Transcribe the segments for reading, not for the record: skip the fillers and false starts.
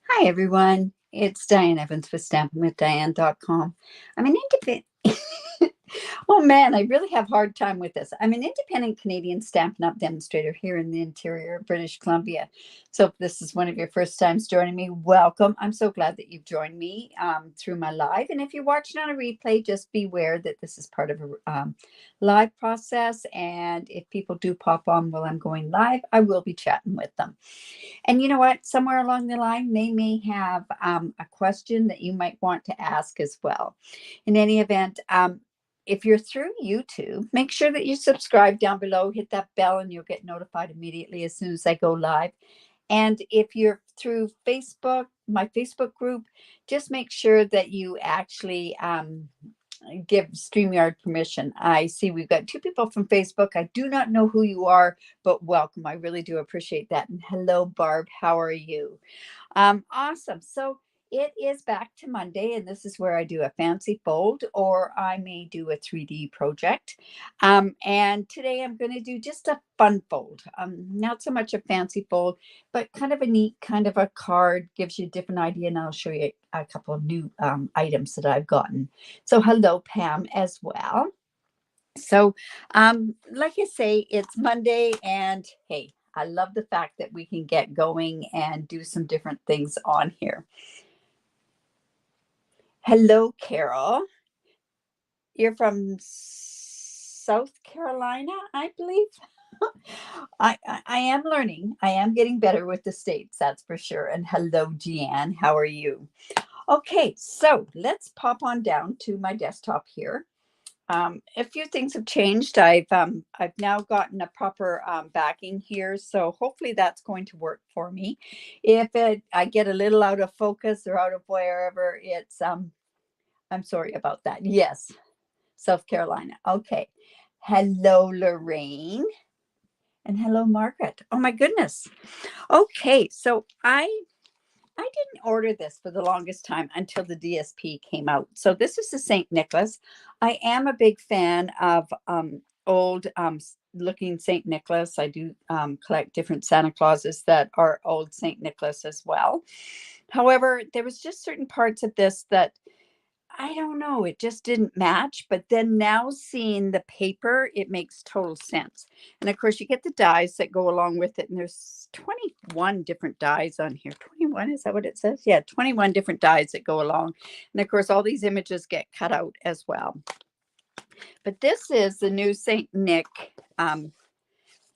Hi, everyone. It's Diane Evans with stampinupdiane.com. I'm an independent. Oh man, I really have a hard time with this. I'm an independent Canadian Stampin' Up demonstrator here in the interior of British Columbia. So if this is one of your first times joining me, welcome. I'm so glad that you've joined me through my live. And if you're watching on a replay, just beware that this is part of a live process. And if people do pop on while I'm going live, I will be chatting with them. And you know what? Somewhere along the line, they may have a question that you might want to ask as well. In any event, if you're through YouTube, make sure that you subscribe down below, hit that bell, and you'll get notified immediately as soon as I go live. And if you're through Facebook, my Facebook group, just make sure that you actually give StreamYard permission. I see we've got two people from Facebook. I do not know who you are, but welcome. I really do appreciate that. And hello, Barb. How are you? Awesome. So it is back to Monday, and this is where I do a fancy fold, or I may do a 3D project. And today I'm going to do just a fun fold. Not so much a fancy fold, but kind of a neat kind of a card, gives you a different idea, and I'll show you a couple of new items that I've gotten. So hello, Pam, as well. So, like I say, it's Monday, and hey, I love the fact that we can get going and do some different things on here. Hello, Carol. You're from South Carolina, I believe. I am learning. I am getting better with the states, that's for sure. And hello, Jeanne. How are you? Okay, so let's pop on down to my desktop here. A few things have changed. I've now gotten a proper backing here, so hopefully that's going to work for me. If I get a little out of focus or out of wherever, it's I'm sorry about that. Yes, South Carolina. Okay. Hello, Lorraine, and hello, Margaret. Oh my goodness. Okay, so I didn't order this for the longest time until the DSP came out. So this is the St. Nicholas. I am a big fan of old looking St. Nicholas. I do collect different Santa Clauses that are old St. Nicholas as well. However, there was just certain parts of this that I don't know, it just didn't match. But then now seeing the paper, it makes total sense. And of course, you get the dies that go along with it. And there's 21 different dies on here. 21, is that what it says? Yeah, 21 different dies that go along. And of course, all these images get cut out as well. But this is the new St. Nick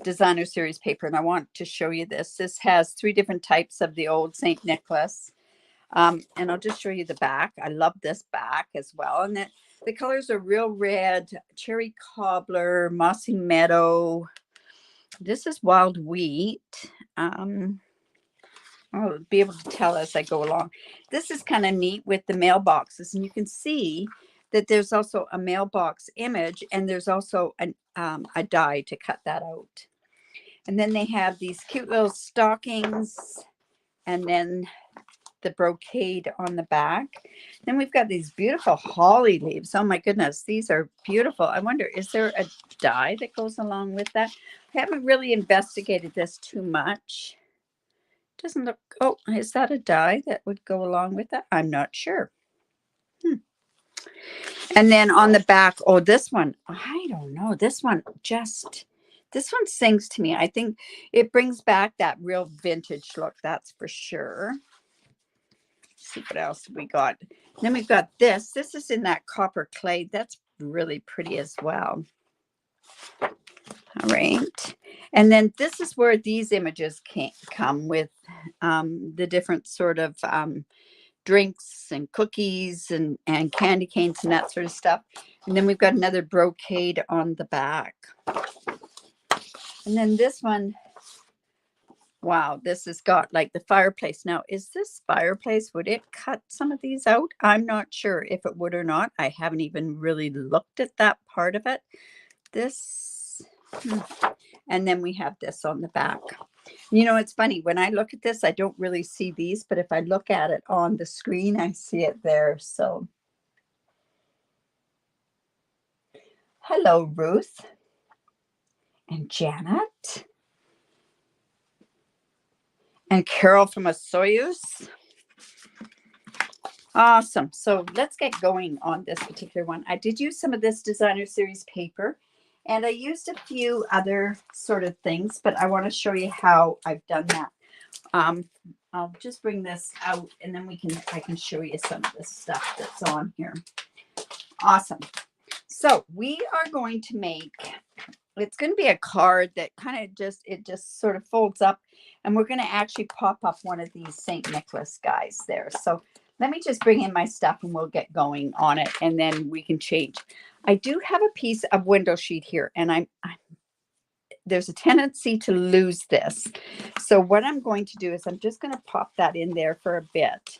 designer series paper. And I want to show you this. This has 3 different types of the old St. Nicholas. And I'll just show you the back. I love this back as well. And the colors are real red, cherry cobbler, mossy meadow. This is wild wheat. I'll be able to tell as I go along. This is kind of neat with the mailboxes. And you can see that there's also a mailbox image, and there's also a die to cut that out. And then they have these cute little stockings, and then the brocade on the back. Then we've got these beautiful holly leaves. Oh my goodness, these are beautiful. I wonder, is there a die that goes along with that? I haven't really investigated this too much. Doesn't look, oh, is that a die that would go along with that? I'm not sure. And then on the back, oh, this one, I don't know. This one sings to me. I think it brings back that real vintage look, that's for sure. See what else we got. Then we've got this. This is in that copper clay. That's really pretty as well. All right. And then this is where these images come with the different sort of drinks and cookies and candy canes and that sort of stuff. And then we've got another brocade on the back. And then this one, wow, this has got like the fireplace. Now, is this fireplace, would it cut some of these out? I'm not sure if it would or not. I haven't even really looked at that part of it. This, and then we have this on the back. You know, it's funny. When I look at this, I don't really see these, but if I look at it on the screen, I see it there. So, hello, Ruth and Janet. And Carol from a Soyuz. Awesome. So let's get going on this particular one. I did use some of this designer series paper, and I used a few other sort of things, but I want to show you how I've done that. I'll just bring this out, and then I can show you some of the stuff that's on here. Awesome. So we are going to make, it's going to be a card that kind of just sort of folds up, and we're going to actually pop up one of these St. Nicholas guys there. So let me just bring in my stuff and we'll get going on it, and then we can change. I do have a piece of window sheet here, and there's a tendency to lose this. So what I'm going to do is I'm just going to pop that in there for a bit,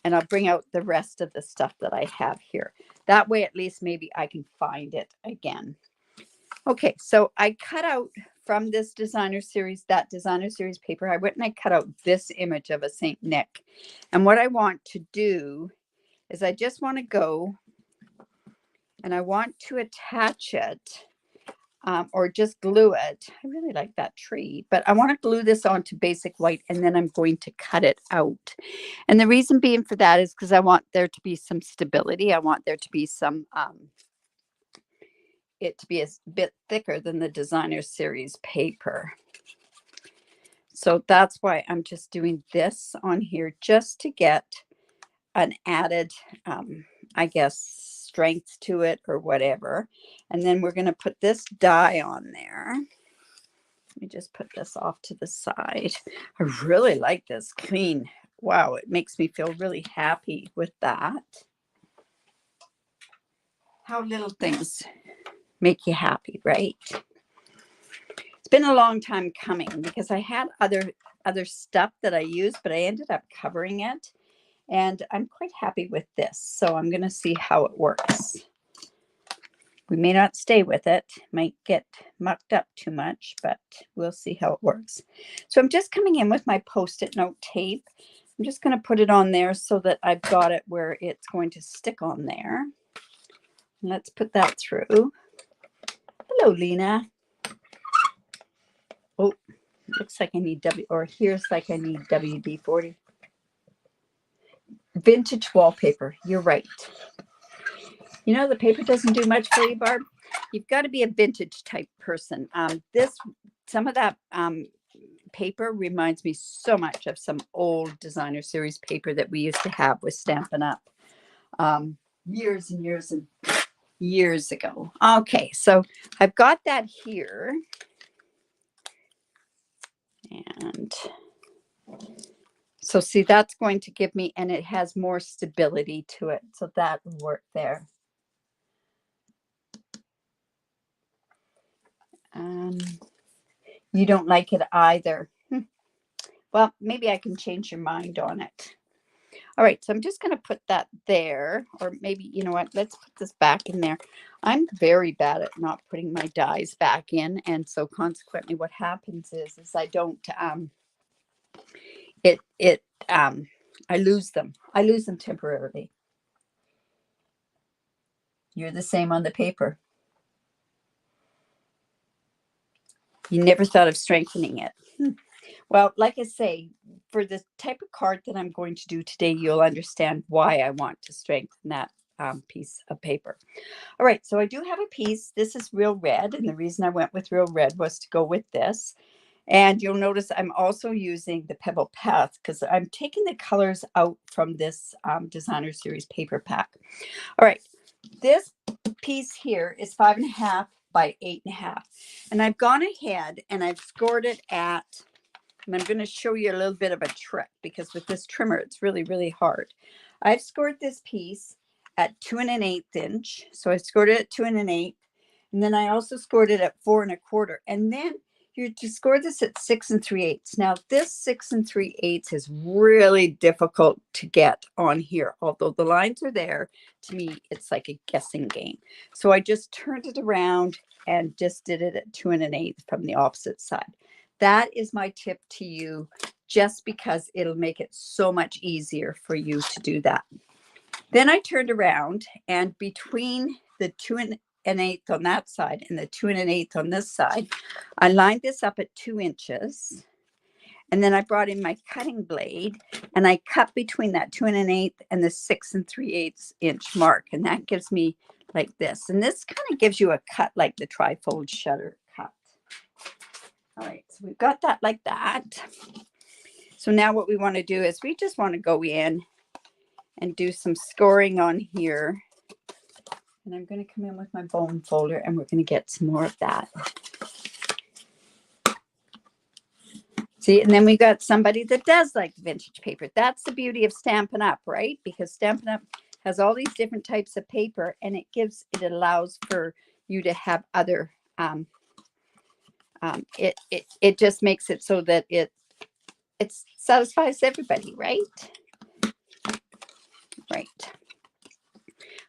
and I'll bring out the rest of the stuff that I have here. That way, at least maybe I can find it again. Okay, so I cut out from this designer series, that designer series paper, I went and I cut out this image of a St. Nick. And what I want to do is I just want to go and I want to attach it or just glue it. I really like that tree, but I want to glue this onto basic white, and then I'm going to cut it out. And the reason being for that is because I want there to be some stability. I want there to be some it to be a bit thicker than the designer series paper. So that's why I'm just doing this on here, just to get an added, I guess, strength to it or whatever. And then we're going to put this die on there. Let me just put this off to the side. I really like this clean. Wow, it makes me feel really happy with that. How little things make you happy, right? It's been a long time coming because I had other stuff that I used, but I ended up covering it, and I'm quite happy with this. So I'm going to see how it works. We may not stay with it, might get mucked up too much, but we'll see how it works. So I'm just coming in with my Post-it note tape. I'm just going to put it on there so that I've got it where it's going to stick on there. Let's put that through. Hello, Lena. Oh, looks like I need here's like I need WD-40. Vintage wallpaper. You're right. You know, the paper doesn't do much for you, Barb. You've got to be a vintage type person. Some of that paper reminds me so much of some old designer series paper that we used to have with Stampin' Up years and years and years ago. Okay, so I've got that here. And so see, that's going to give me, and it has more stability to it. So that will work there. You don't like it either. Well, maybe I can change your mind on it. All right, so I'm just going to put that there, or maybe, you know what, let's put this back in there. I'm very bad at not putting my dies back in, and so consequently what happens is I don't, I lose them. I lose them temporarily. You're the same on the paper. You never thought of strengthening it. Well, like I say, for the type of card that I'm going to do today, you'll understand why I want to strengthen that piece of paper. All right, so I do have a piece. This is real red, and the reason I went with real red was to go with this. And you'll notice I'm also using the Pebble Path because I'm taking the colors out from this designer series paper pack. All right, this piece here is 5.5 by 8.5. And I've gone ahead and I've scored it at, and I'm going to show you a little bit of a trick because with this trimmer, it's really, really hard. I've scored this piece at 2 1/8 inch. So I scored it at 2 1/8. And then I also scored it at 4 1/4. And then you to score this at 6 3/8. Now this 6 3/8 is really difficult to get on here. Although the lines are there, to me, it's like a guessing game. So I just turned it around and just did it at 2 1/8 from the opposite side. That is my tip to you, just because it'll make it so much easier for you to do that. Then I turned around, and between the 2 1/8 on that side and the 2 1/8 on this side, I lined this up at 2 inches. And then I brought in my cutting blade and I cut between that 2 1/8 and the 6 3/8 inch mark. And that gives me like this. And this kind of gives you a cut like the trifold shutter cut. All right, so we've got that like that. So now what we want to do is we just want to go in and do some scoring on here. And I'm going to come in with my bone folder and we're going to get some more of that. See, and then we got somebody that does like vintage paper. That's the beauty of Stampin' Up, right? Because Stampin' Up has all these different types of paper, and it allows for you to have other. It just makes it so that it satisfies everybody, right? Right.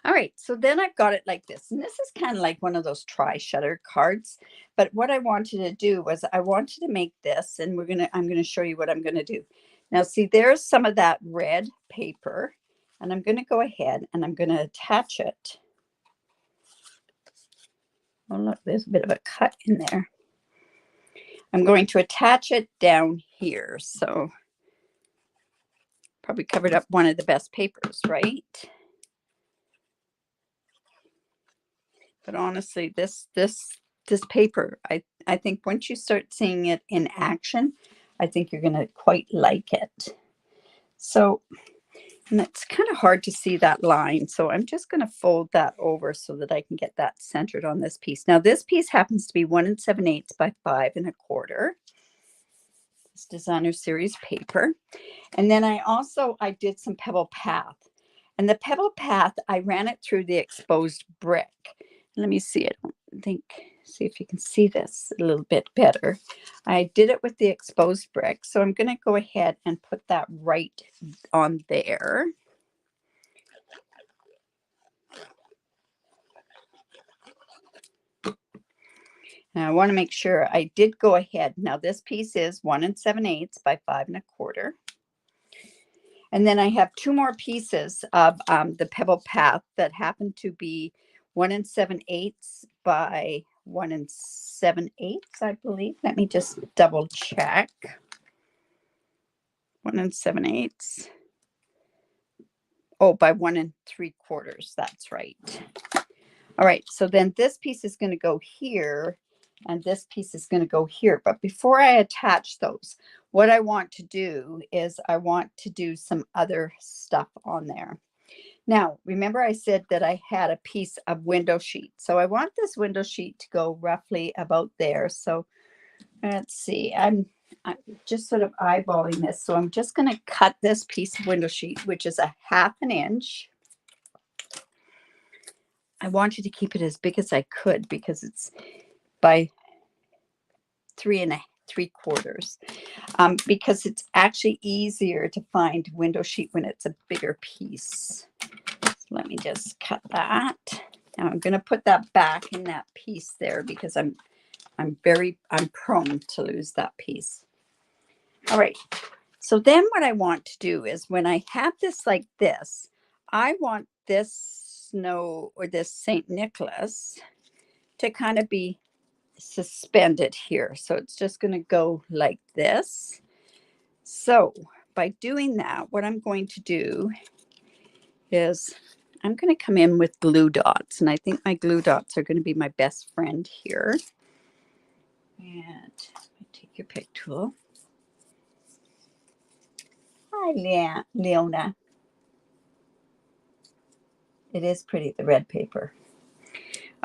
All right, so then I've got it like this, and this is kind of like one of those tri-shutter cards. But what I wanted to do was I wanted to make this, and I'm gonna show you what I'm gonna do. Now, see, there's some of that red paper, and I'm gonna go ahead and I'm gonna attach it. Oh, look, there's a bit of a cut in there. I'm going to attach it down here, so probably covered up one of the best papers, right? But honestly, this paper, I think once you start seeing it in action, I think you're going to quite like it. So, and it's kind of hard to see that line. So I'm just going to fold that over so that I can get that centered on this piece. Now this piece happens to be 1 7/8 by 5 1/4. It's designer series paper. And then I did some pebble path. And the pebble path, I ran it through the exposed brick. Let me see it. See if you can see this a little bit better. I did it with the exposed brick. So I'm going to go ahead and put that right on there. Now I want to make sure I did go ahead. Now this piece is 1 7/8 by 5 1/4. And then I have 2 more pieces of the pebble path that happen to be 1 7/8 by 1 7/8, I believe. Let me just double check. 1 7/8. Oh, by 1 3/4. That's right. All right. So then this piece is going to go here, and this piece is going to go here. But before I attach those, what I want to do is I want to do some other stuff on there. Now, remember I said that I had a piece of window sheet. So I want this window sheet to go roughly about there. So let's see, I'm just sort of eyeballing this. So I'm just going to cut this piece of window sheet, which is a 1/2 inch. I wanted to keep it as big as I could because it's by 3 3/4. Because it's actually easier to find window sheet when it's a bigger piece. So let me just cut that. Now I'm going to put that back in that piece there because I'm prone to lose that piece. All right. So then what I want to do is when I have this like this, I want this snow or this St. Nicholas to kind of be suspended here. So it's just going to go like this. So by doing that, what I'm going to do is I'm going to come in with glue dots. And I think my glue dots are going to be my best friend here. And take your pick tool. Hi, Leona. It is pretty, the red paper.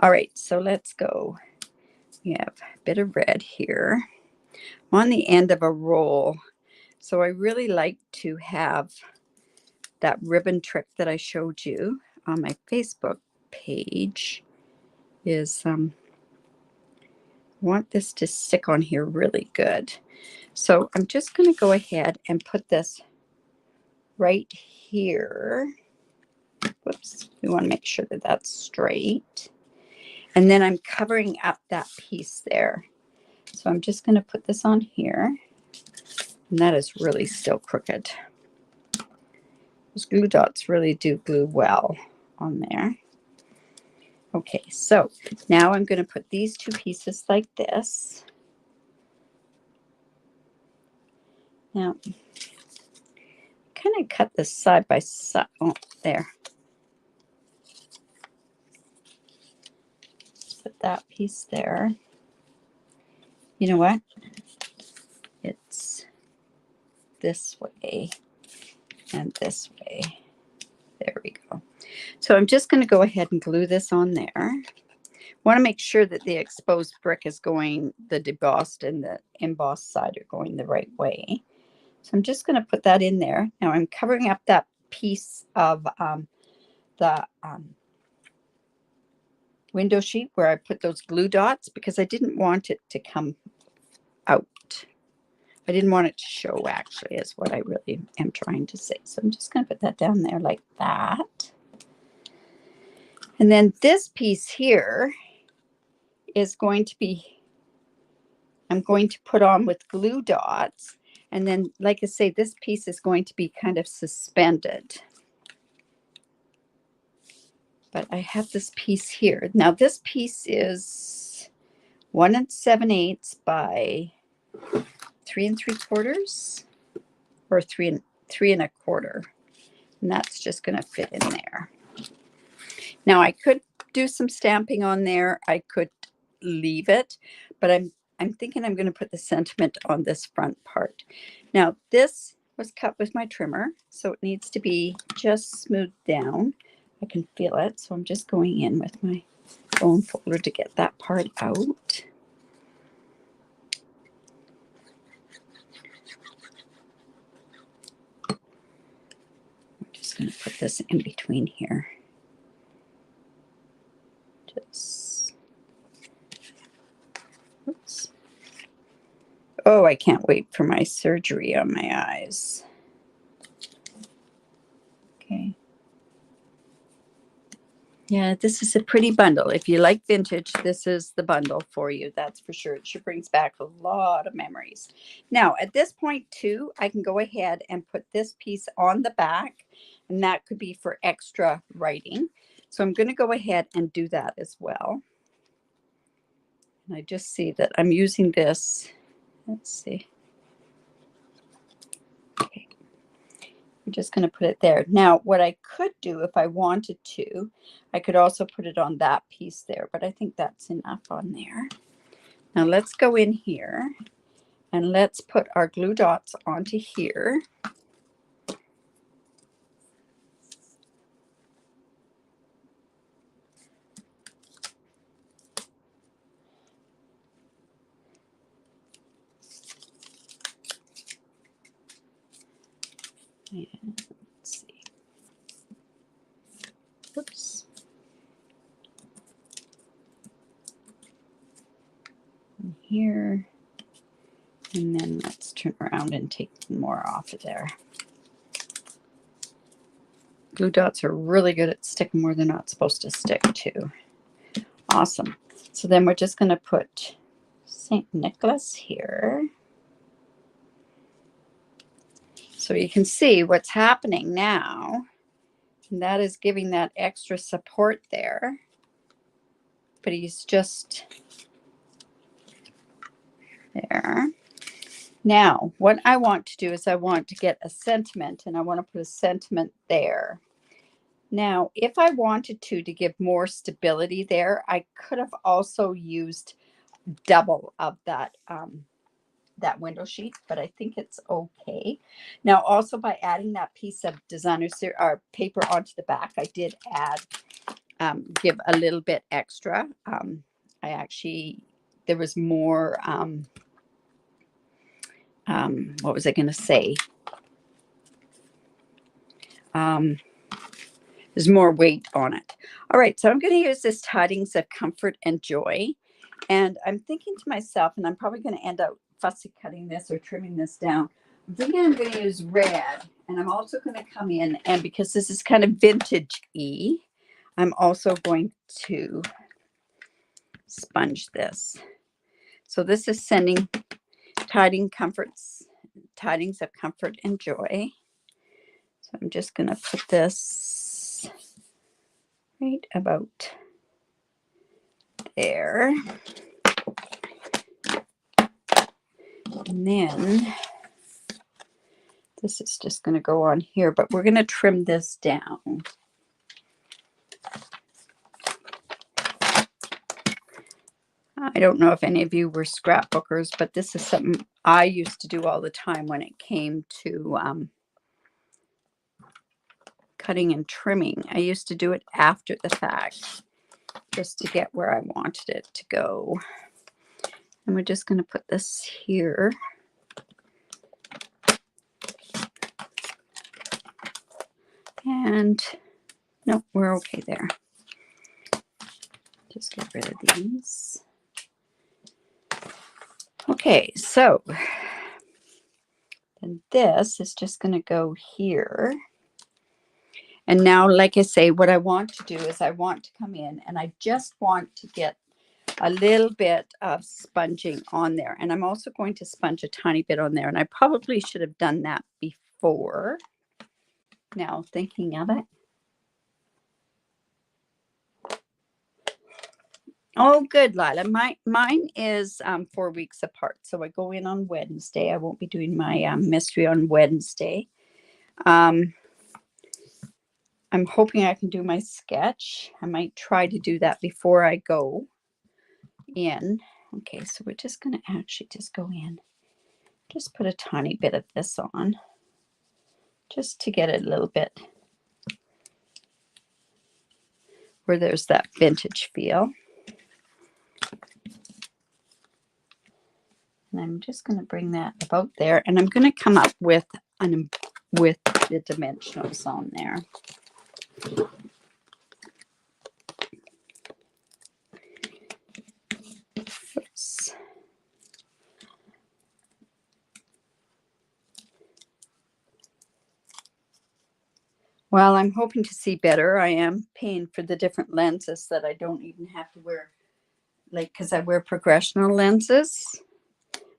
All right, so let's go. We have a bit of red here. I'm on the end of a roll. So I really like to have that ribbon trick that I showed you on my Facebook page is want this to stick on here really good. So I'm just going to go ahead and put this right here. Whoops, we want to make sure that that's straight. And then I'm covering up that piece there. So I'm just going to put this on here. And that is really still crooked. Those glue dots really do glue well on there. Okay, so now I'm going to put these 2 pieces like this. Now, kind of cut this side by side. Oh, there. Put that piece there. You know what? It's this way and this way. There we go. So I'm just going to go ahead and glue this on there. Want to make sure that the exposed brick is going, the debossed and the embossed side are going the right way. So I'm just going to put that in there. Now I'm covering up that piece of the window sheet where I put those glue dots because I didn't want it to come out. I didn't want it to show, actually, is what I really am trying to say. So I'm just going to put that down there like that. And then this piece here is going to be, I'm going to put on with glue dots. And then, like I say, this piece is going to be kind of suspended. But I have this piece here. Now this piece is 1 7/8 by 3 3/4 or 3 1/4. And that's just going to fit in there. Now I could do some stamping on there. I could leave it, but I'm thinking I'm going to put the sentiment on this front part. Now this was cut with my trimmer, so it needs to be just smoothed down. I can feel it, so I'm just going in with my bone folder to get that part out. I'm just going to put this in between here. Just, oops. Oh, I can't wait for my surgery on my eyes. Okay. Yeah, this is a pretty bundle. If you like vintage, this is the bundle for you. That's for sure. It sure brings back a lot of memories. Now, at this point, too, I can go ahead and put this piece on the back, and that could be for extra writing. So I'm going to go ahead and do that as well. And I just see that I'm using this. Let's see. Okay. I'm just going to put it there. Now, what I could do if I wanted to, I could also put it on that piece there, but I think that's enough on there. Now let's go in here and let's put our glue dots onto here. And let's see. Oops. In here. And then let's turn around and take more off of there. Glue dots are really good at sticking where they're not supposed to stick to. Awesome. So then we're just going to put St. Nicholas here. So you can see what's happening now. And that is giving that extra support there. But he's just there. Now, what I want to do is I want to get a sentiment, and I want to put a sentiment there. Now, if I wanted to give more stability there, I could have also used double of that that window sheet, but I think it's okay. Now, also by adding that piece of designer or paper onto the back, I did add, give a little bit extra. I actually, there was more, what was I going to say? There's more weight on it. All right, so I'm going to use this Tidings of Comfort and Joy. And I'm thinking to myself, and I'm probably going to end up fussy cutting this or trimming this down. I'm thinking I'm going to use red, and I'm also going to come in, and because this is kind of vintage-y, I'm also going to sponge this. So this is sending Tidings of Comfort and Joy. So I'm just going to put this right about there. And then This is just going to go on here, but we're going to trim this down. I don't know if any of you were scrapbookers, but this is something I used to do all the time when it came to cutting and trimming. I used to do it after the fact just to get where I wanted it to go. And we're just going to put this here. And no, we're okay there. Just get rid of these. Okay, so then this is just going to go here. And now, like I say, what I want to do is I want to come in and I just want to get a little bit of sponging on there. And I'm also going to sponge a tiny bit on there. And I probably should have done that before. Now, thinking of it. Oh, good, Lila. Mine is 4 weeks apart. So I go in on Wednesday. I won't be doing my mystery on Wednesday. I'm hoping I can do my sketch. I might try to do that before I go in. Okay, so we're just going to actually just go in. Just put a tiny bit of this on. Just to get it a little bit where there's that vintage feel. And I'm just going to bring that about there. And I'm going to come up with the dimensionals on there. Oops. Well, I'm hoping to see better. I am paying for the different lenses that I don't even have to wear, like, because I wear progressional lenses.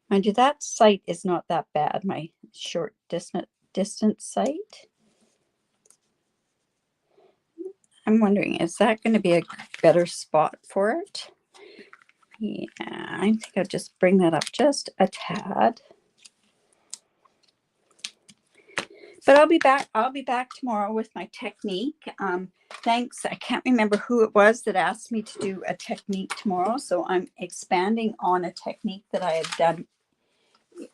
Mind you, that sight is not that bad, my short distance sight. I'm wondering, is that going to be a better spot for it? Yeah, I think I'll just bring that up just a tad. But I'll be back tomorrow with my technique. Thanks. I can't remember who it was that asked me to do a technique tomorrow. So I'm expanding on a technique that I had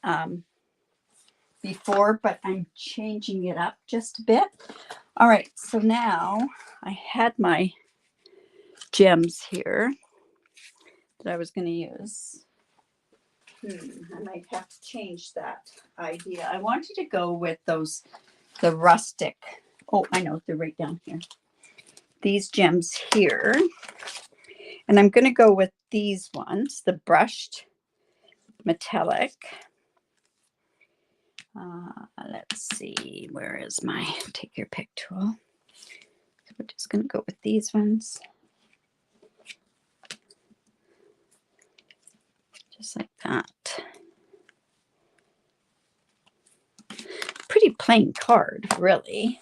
done before, but I'm changing it up just a bit. All right. So now I had my gems here that I was going to use. I might have to change that idea. I wanted to go with the rustic. Oh, I know, they're right down here. These gems here. And I'm going to go with these ones, the brushed metallic. Let's see, where is my take your pick tool? So we're just going to go with these ones. Just like that. Pretty plain card, really.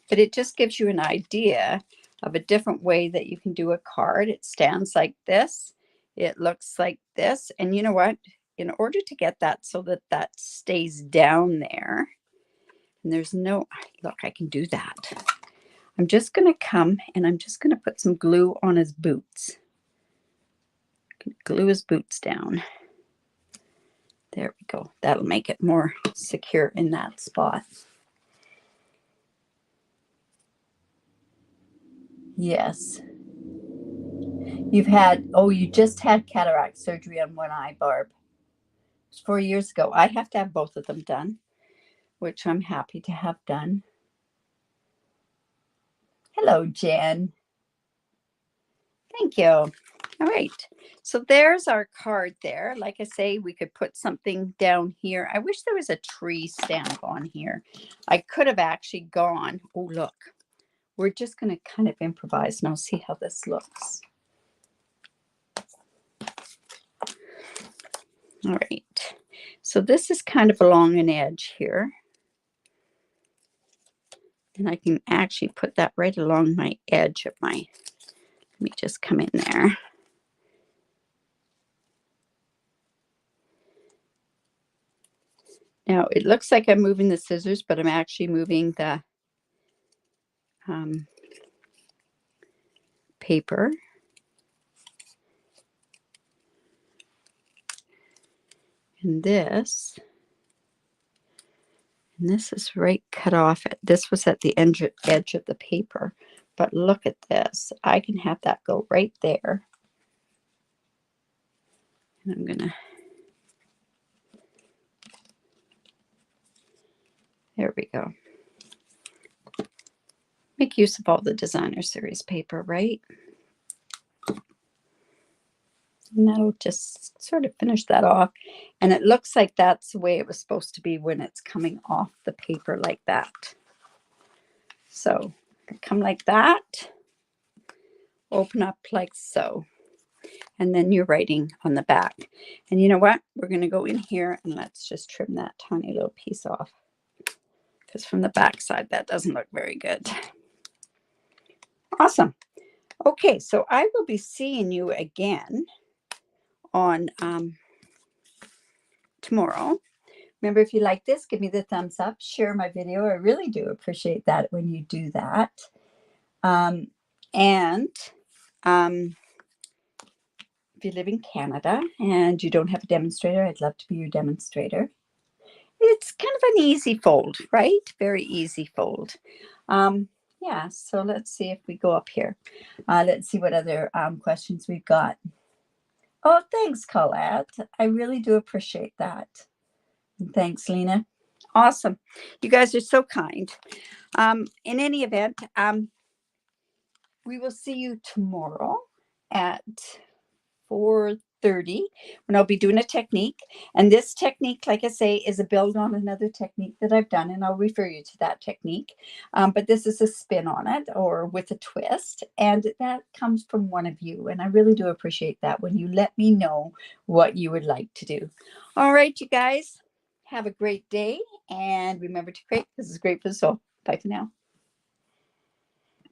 But it just gives you an idea of a different way that you can do a card. It stands like this. It looks like this. And you know what? In order to get that so that that stays down there, and there's no, look, I can do that. I'm just going to come and I'm just going to put some glue on his boots. Glue his boots down. There we go. That'll make it more secure in that spot. Yes. You just had cataract surgery on one eye, Barb. It was 4 years ago. I have to have both of them done, which I'm happy to have done. Hello, Jen. Thank you. All right. So there's our card there. Like I say, we could put something down here. I wish there was a tree stamp on here. I could have actually gone. Oh, look. We're just going to kind of improvise and I'll see how this looks. All right. So this is kind of along an edge here. And I can actually put that right along my edge of my, let me just come in there. Now it looks like I'm moving the scissors, but I'm actually moving the paper. And this is right cut off. This was at the edge of the paper. But look at this. I can have that go right there. And I'm going to, there we go. Make use of all the designer series paper, right? And that'll just sort of finish that off. And it looks like that's the way it was supposed to be when it's coming off the paper like that. So come like that, open up like so. And then you're writing on the back. And you know what? We're going to go in here and let's just trim that tiny little piece off. Because from the back side, that doesn't look very good. Awesome. Okay, so I will be seeing you again on tomorrow. Remember, if you like this, give me the thumbs up, share my video. I really do appreciate that when you do that. If you live in Canada and you don't have a demonstrator, I'd love to be your demonstrator. It's kind of an easy fold, right? Very easy fold. Yeah, so let's see if we go up here. Let's see what other questions we've got. Oh, thanks, Colette. I really do appreciate that. And thanks, Lena. Awesome. You guys are so kind. In any event, we will see you tomorrow at 4:30 when I'll be doing a technique. And this technique, like I say, is a build on another technique that I've done, and I'll refer you to that technique. But this is a spin on it, or with a twist, and that comes from one of you. And I really do appreciate that when you let me know what you would like to do. All right, you guys, have a great day, and remember to create. This is great for the soul. Bye for now.